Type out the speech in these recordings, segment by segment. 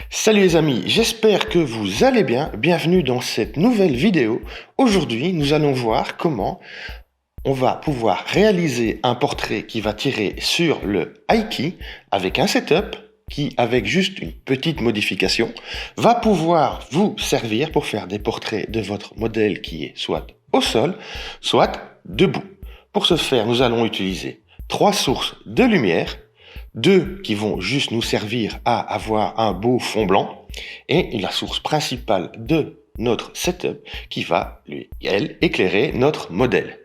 Salut les amis, j'espère que vous allez bien. Bienvenue dans cette nouvelle vidéo. Aujourd'hui, nous allons voir comment on va pouvoir réaliser un portrait qui va tirer sur le Aiki avec un setup qui, avec juste une petite modification, va pouvoir vous servir pour faire des portraits de votre modèle qui est soit au sol, soit debout. Pour ce faire, nous allons utiliser trois sources de lumière, deux qui vont juste nous servir à avoir un beau fond blanc, et la source principale de notre setup qui va, lui, elle, éclairer notre modèle.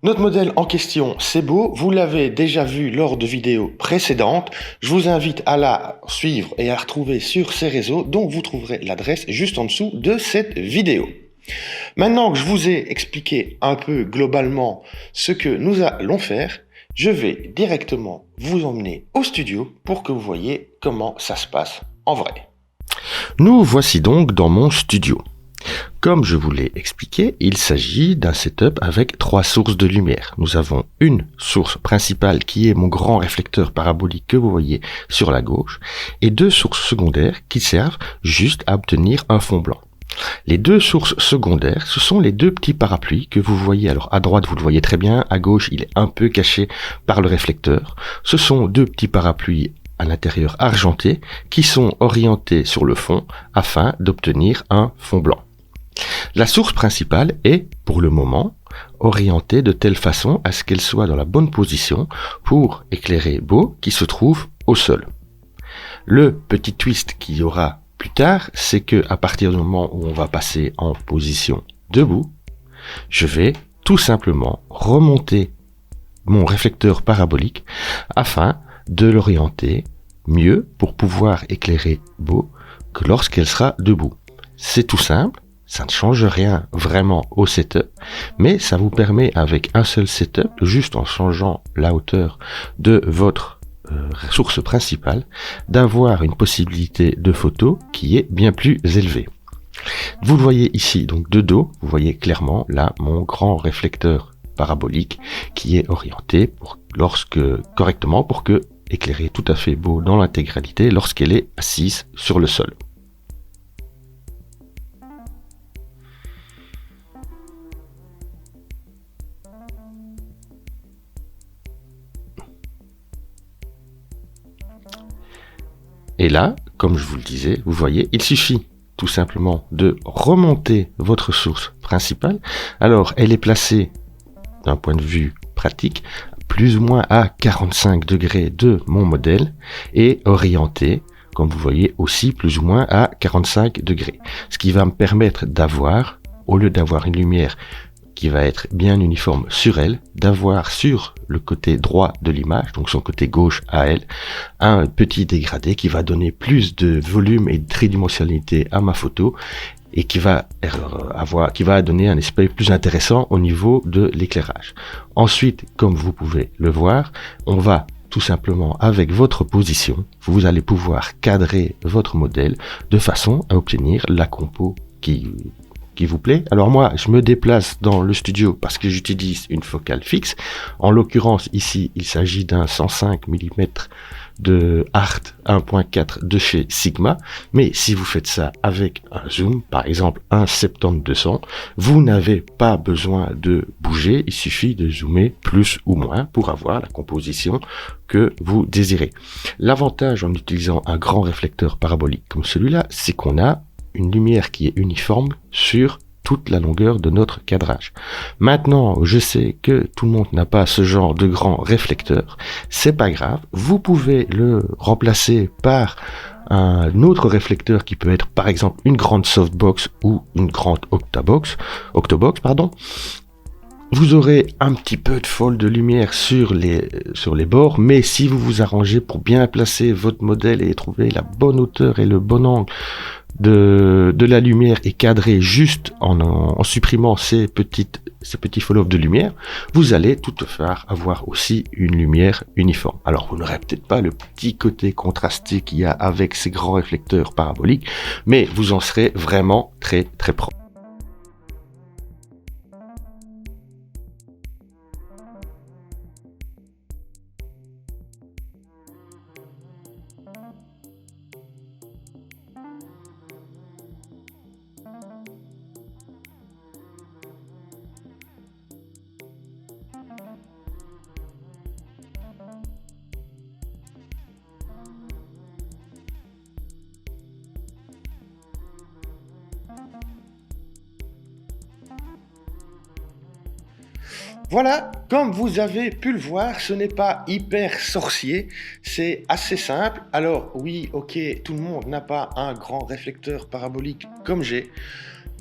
Notre modèle en question, c'est beau, vous l'avez déjà vu lors de vidéos précédentes. Je vous invite à la suivre et à la retrouver sur ces réseaux, dont vous trouverez l'adresse juste en dessous de cette vidéo. Maintenant que je vous ai expliqué un peu globalement ce que nous allons faire, je vais directement vous emmener au studio pour que vous voyez comment ça se passe en vrai. Nous voici donc dans mon studio. Comme je vous l'ai expliqué, il s'agit d'un setup avec trois sources de lumière. Nous avons une source principale qui est mon grand réflecteur parabolique que vous voyez sur la gauche et deux sources secondaires qui servent juste à obtenir un fond blanc. Les deux sources secondaires, ce sont les deux petits parapluies que vous voyez. Alors à droite, vous le voyez très bien, à gauche, il est un peu caché par le réflecteur. Ce sont deux petits parapluies à l'intérieur argenté qui sont orientés sur le fond afin d'obtenir un fond blanc. La source principale est, pour le moment, orientée de telle façon à ce qu'elle soit dans la bonne position pour éclairer Beau qui se trouve au sol. Le petit twist qu'il y aura plus tard, c'est que à partir du moment où on va passer en position debout, je vais tout simplement remonter mon réflecteur parabolique afin de l'orienter mieux pour pouvoir éclairer Beau que lorsqu'elle sera debout. C'est tout simple. Ça ne change rien vraiment au setup, mais ça vous permet avec un seul setup, juste en changeant la hauteur de votre source principale, d'avoir une possibilité de photo qui est bien plus élevée. Vous le voyez ici donc de dos, vous voyez clairement là mon grand réflecteur parabolique qui est orienté correctement pour que éclairer tout à fait Beau dans l'intégralité lorsqu'elle est assise sur le sol. Et là, comme je vous le disais, vous voyez, il suffit tout simplement de remonter votre source principale. Alors, elle est placée, d'un point de vue pratique, plus ou moins à 45 degrés de mon modèle et orientée, comme vous voyez, aussi plus ou moins à 45 degrés. Ce qui va me permettre d'avoir, au lieu d'avoir une lumière qui va être bien uniforme sur elle, d'avoir sur le côté droit de l'image, donc son côté gauche à elle, un petit dégradé qui va donner plus de volume et de tridimensionnalité à ma photo et qui va donner un aspect plus intéressant au niveau de l'éclairage. Ensuite, comme vous pouvez le voir, on va tout simplement avec votre position, vous allez pouvoir cadrer votre modèle de façon à obtenir la compo qui vous plaît. Alors moi, je me déplace dans le studio parce que j'utilise une focale fixe. En l'occurrence, ici, il s'agit d'un 105 mm de Art 1.4 de chez Sigma. Mais si vous faites ça avec un zoom, par exemple un 70-200, vous n'avez pas besoin de bouger. Il suffit de zoomer plus ou moins pour avoir la composition que vous désirez. L'avantage en utilisant un grand réflecteur parabolique comme celui-là, c'est qu'on a une lumière qui est uniforme sur toute la longueur de notre cadrage. Maintenant, je sais que tout le monde n'a pas ce genre de grand réflecteur. C'est pas grave. Vous pouvez le remplacer par un autre réflecteur qui peut être par exemple une grande softbox ou une grande octobox, pardon. Vous aurez un petit peu de fold de lumière sur les bords, mais si vous vous arrangez pour bien placer votre modèle et trouver la bonne hauteur et le bon angle de la lumière et cadrer juste en supprimant ces petits fall-off de lumière, vous allez toutefois avoir aussi une lumière uniforme. Alors vous n'aurez peut-être pas le petit côté contrasté qu'il y a avec ces grands réflecteurs paraboliques, mais vous en serez vraiment très très proche. Voilà, comme vous avez pu le voir, ce n'est pas hyper sorcier, c'est assez simple. Alors oui, ok, tout le monde n'a pas un grand réflecteur parabolique comme j'ai.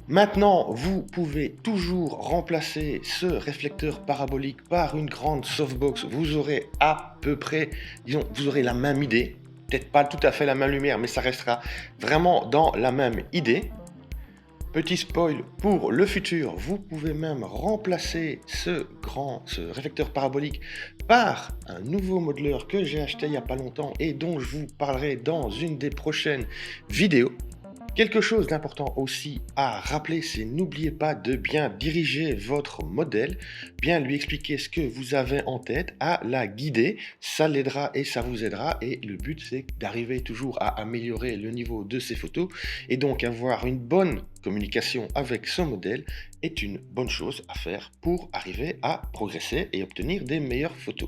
Maintenant, vous pouvez toujours remplacer ce réflecteur parabolique par une grande softbox. Vous aurez à peu près, disons, vous aurez la même idée. Peut-être pas tout à fait la même lumière, mais ça restera vraiment dans la même idée. Petit spoil pour le futur, vous pouvez même remplacer ce réflecteur parabolique par un nouveau modeleur que j'ai acheté il n'y a pas longtemps et dont je vous parlerai dans une des prochaines vidéos. Quelque chose d'important aussi à rappeler, c'est n'oubliez pas de bien diriger votre modèle, bien lui expliquer ce que vous avez en tête, à la guider, ça l'aidera et ça vous aidera et le but c'est d'arriver toujours à améliorer le niveau de ses photos et donc avoir une bonne communication avec son modèle est une bonne chose à faire pour arriver à progresser et obtenir des meilleures photos.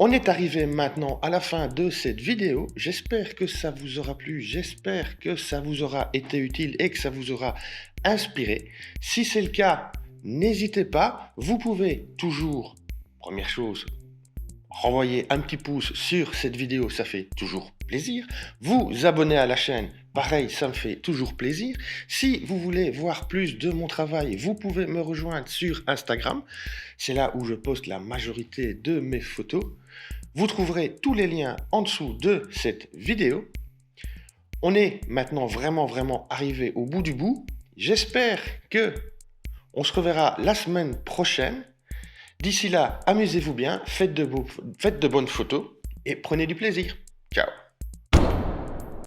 On est arrivé maintenant à la fin de cette vidéo. J'espère que ça vous aura plu, j'espère que ça vous aura été utile et que ça vous aura inspiré. Si c'est le cas, n'hésitez pas, vous pouvez toujours, première chose, renvoyer un petit pouce sur cette vidéo, ça fait toujours plaisir. Vous abonner à la chaîne, pareil, ça me fait toujours plaisir. Si vous voulez voir plus de mon travail, vous pouvez me rejoindre sur Instagram. C'est là où je poste la majorité de mes photos. Vous trouverez tous les liens en dessous de cette vidéo. On est maintenant vraiment arrivé au bout du bout. J'espère que on se reverra la semaine prochaine. D'ici là, amusez-vous bien, faites de bonnes photos et prenez du plaisir. Ciao!